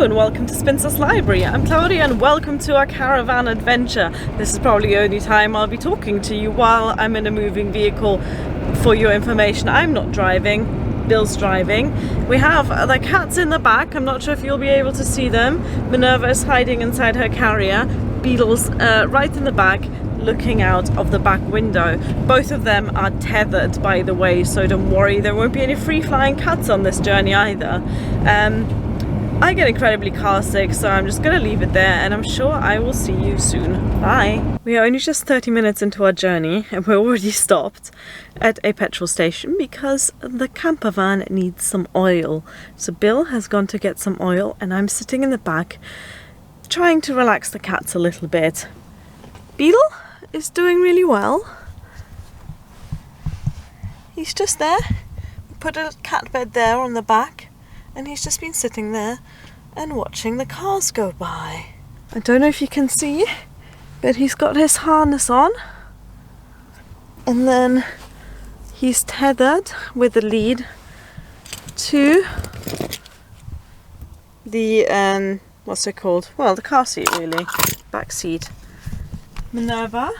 and welcome to Spinster's Library. I'm Claudia and welcome to our caravan adventure. This is probably the only time I'll be talking to you while I'm in a moving vehicle. For your information, I'm not driving, Bill's driving. We have the cats in the back. I'm not sure if you'll be able to see them. Minerva is hiding inside her carrier. Beedle's right in the back, looking out of the back window. Both of them are tethered, by the way, so don't worry, there won't be any free-flying cats on this journey either. I get incredibly car sick, so I'm just gonna leave it there, and I'm sure I will see you soon. Bye! We are only just 30 minutes into our journey and we're already stopped at a petrol station because the camper van needs some oil. So Bill has gone to get some oil and I'm sitting in the back trying to relax the cats a little bit. Beedle is doing really well. He's just there. We put a cat bed there on the back and he's just been sitting there and watching the cars go by. I don't know if you can see, but he's got his harness on and then he's tethered with the lead to the what's it called? Well, the car seat really, back seat. Minerva,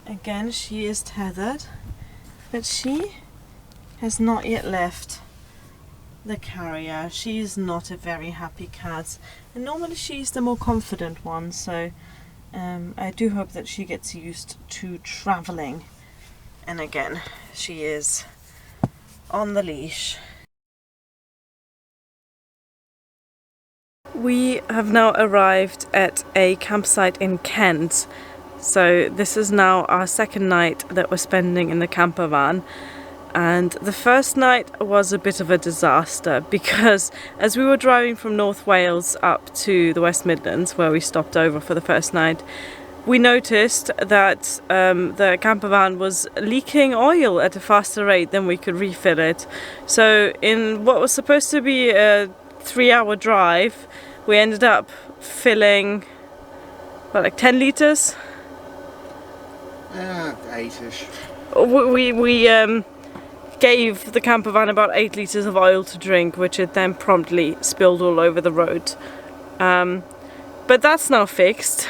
again she is tethered, but she has not yet left the carrier. She is not a very happy cat, and normally she's the more confident one, so I do hope that she gets used to traveling. And again, she is on the leash. We have now arrived at a campsite in Kent. So this is now our second night that we're spending in the camper van. And the first night was a bit of a disaster because as we were driving from North Wales up to the West Midlands, where we stopped over for the first night, we noticed that the camper van was leaking oil at a faster rate than we could refill it. So in what was supposed to be a 3-hour drive, we ended up filling, what, like 10 litres? 8ish. We gave the camper van about 8 litres of oil to drink, which it then promptly spilled all over the road. But that's now fixed.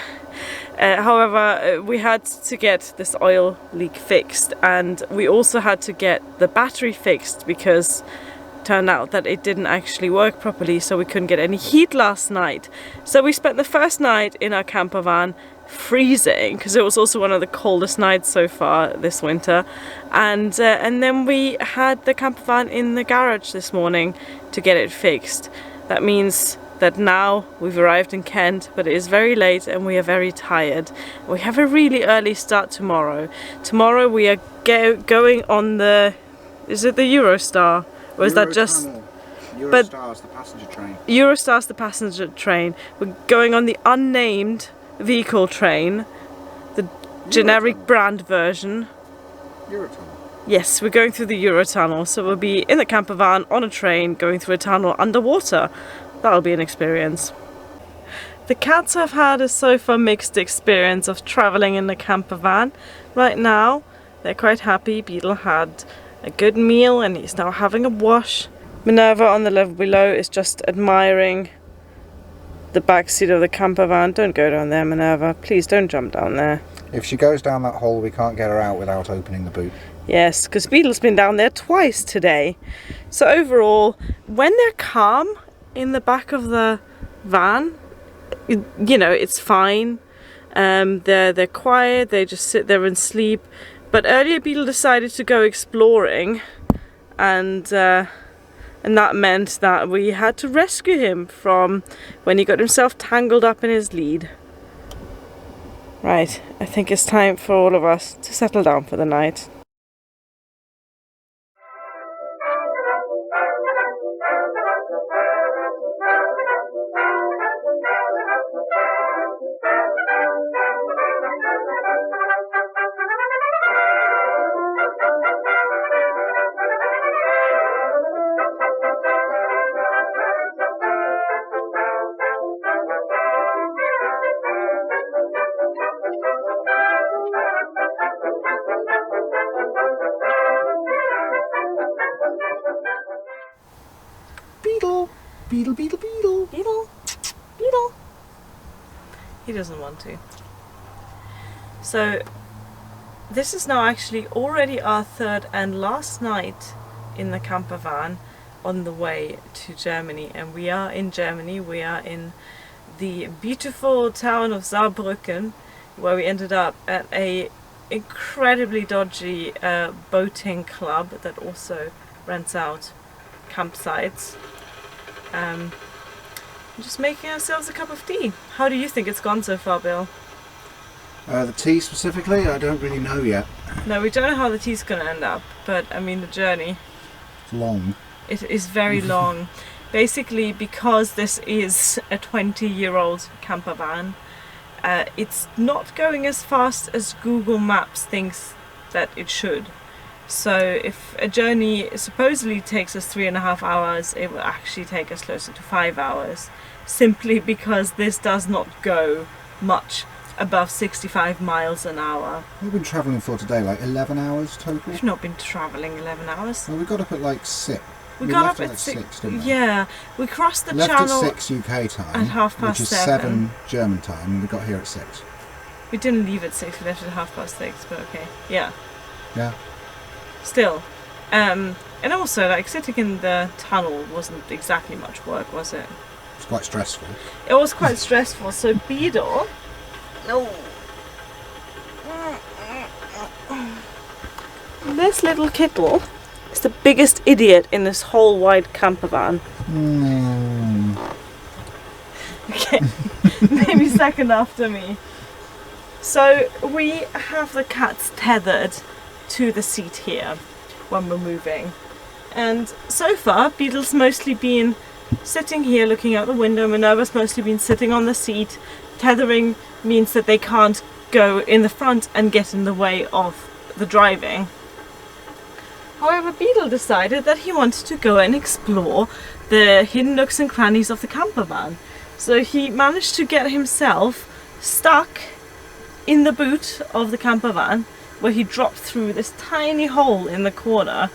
However, we had to get this oil leak fixed, and we also had to get the battery fixed because it turned out that it didn't actually work properly, so we couldn't get any heat last night. So we spent the first night in our camper van freezing because it was also one of the coldest nights so far this winter, and then we had the camper van in the garage this morning to get it fixed. That means that now we've arrived in Kent, but it is very late and we are very tired. We have a really early start tomorrow. Tomorrow we are going on the, is it the Eurostar? Or is that just... Eurostar's the passenger train. Eurostar's the passenger train. We're going on the unnamed vehicle train, the generic brand version. Eurotunnel. Yes, we're going through the Eurotunnel, so we'll be in the camper van on a train going through a tunnel underwater. That'll be an experience. The cats have had a so far mixed experience of travelling in the camper van. Right now, they're quite happy. Beedle had a good meal and he's now having a wash. Minerva on the level below is just admiring the back seat of the camper van. Don't go down there, Minerva. Please don't jump down there. If she goes down that hole, we can't get her out without opening the boot. Yes, because Beedle's been down there twice today. So overall, when they're calm in the back of the van, you know, it's fine. They're quiet, they just sit there and sleep. But earlier Beedle decided to go exploring, and that meant that we had to rescue him from when he got himself tangled up in his lead. Right, I think it's time for all of us to settle down for the night. doesn't want to. So this is now actually already our third and last night in the camper van on the way to Germany, and we are in Germany. We are in the beautiful town of Saarbrücken, where we ended up at a incredibly dodgy boating club that also rents out campsites. Just making ourselves a cup of tea. How do you think it's gone so far, Bill? The tea specifically, I don't really know yet. No, we don't know how the tea's going to end up, but I mean the journey. It's long. It is very long. Basically, because this is a 20-year-old camper van, it's not going as fast as Google Maps thinks that it should. So if a journey supposedly takes us 3.5 hours, it will actually take us closer to 5 hours, simply because this does not go much above 65 miles an hour. We've been travelling for today like 11 hours total. We've not been travelling 11 hours. Well, we got up at like 6. We got left up at like 6, didn't we? Yeah, we crossed the left channel at 6 UK time, at 7:30. which is 7 German time, and we got here at 6. We didn't leave at 6, we left at 6:30, but okay. Yeah. Yeah. Still. And also, like, sitting in the tunnel wasn't exactly much work, was it? It's quite stressful. It was quite stressful. So Beedle... No. This little kittle is the biggest idiot in this whole wide camper van. Okay, maybe second after me. So we have the cats tethered to the seat here when we're moving. And so far, Beedle's mostly been sitting here looking out the window. Minerva's mostly been sitting on the seat. Tethering means that they can't go in the front and get in the way of the driving. However, Beedle decided that he wanted to go and explore the hidden nooks and crannies of the camper van. So he managed to get himself stuck in the boot of the camper van, where he dropped through this tiny hole in the corner.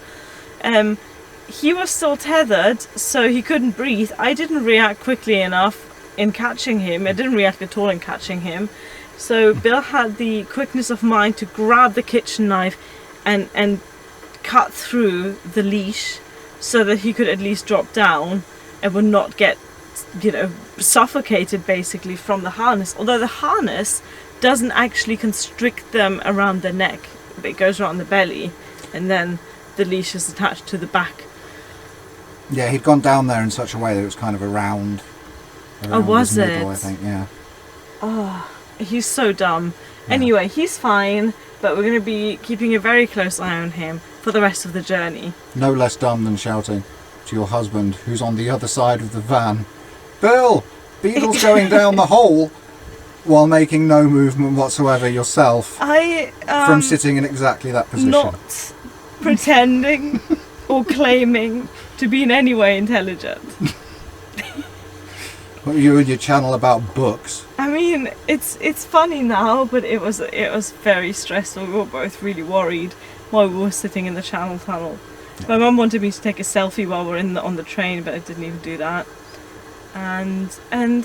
He was still tethered, so he couldn't breathe. I didn't react quickly enough in catching him. I didn't react at all in catching him. So Bill had the quickness of mind to grab the kitchen knife and cut through the leash so that he could at least drop down and would not get, you know, suffocated basically from the harness. Although the harness doesn't actually constrict them around the neck, but it goes around the belly, and then the leash is attached to the back. Yeah, he'd gone down there in such a way that it was kind of around was his middle, it? I think, yeah. Oh, he's so dumb. Yeah. Anyway, he's fine, but we're going to be keeping a very close eye on him for the rest of the journey. No less dumb than shouting to your husband, who's on the other side of the van, "Bill, Beedle's going down the hole," while making no movement whatsoever yourself. From sitting in exactly that position. Not pretending or claiming to be in any way intelligent. Well, you and your channel about books. I mean, it's funny now, but it was very stressful. We were both really worried while we were sitting in the Channel Tunnel. Yeah. My mum wanted me to take a selfie while we're on the train, but I didn't even do that. And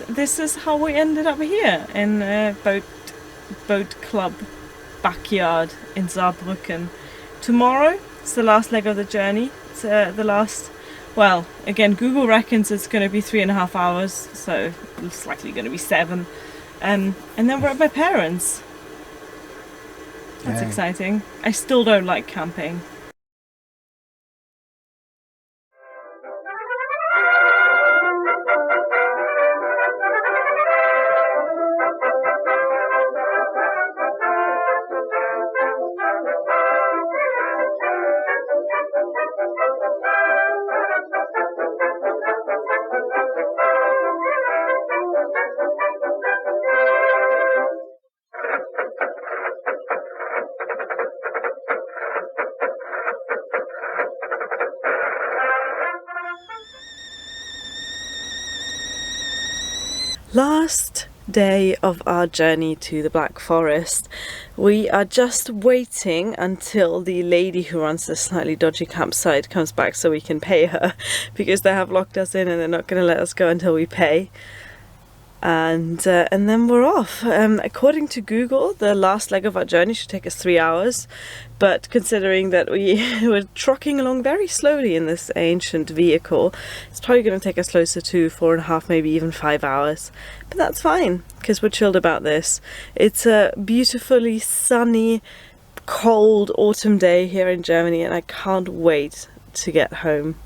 this is how we ended up here in a boat club backyard in Saarbrücken. Tomorrow it's the last leg of the journey. It's the last. Well, again, Google reckons it's going to be 3.5 hours, so it's likely going to be 7. And then we're at my parents'. That's exciting. I still don't like camping. Last day of our journey to the Black Forest. We are just waiting until the lady who runs this slightly dodgy campsite comes back so we can pay her, because they have locked us in and they're not going to let us go until we pay. and then we're off. According to Google, the last leg of our journey should take us 3 hours, but considering that we were trucking along very slowly in this ancient vehicle, it's probably going to take us closer to 4.5, maybe even 5 hours. But that's fine, because we're chilled about this. It's a beautifully sunny, cold autumn day here in Germany, and I can't wait to get home.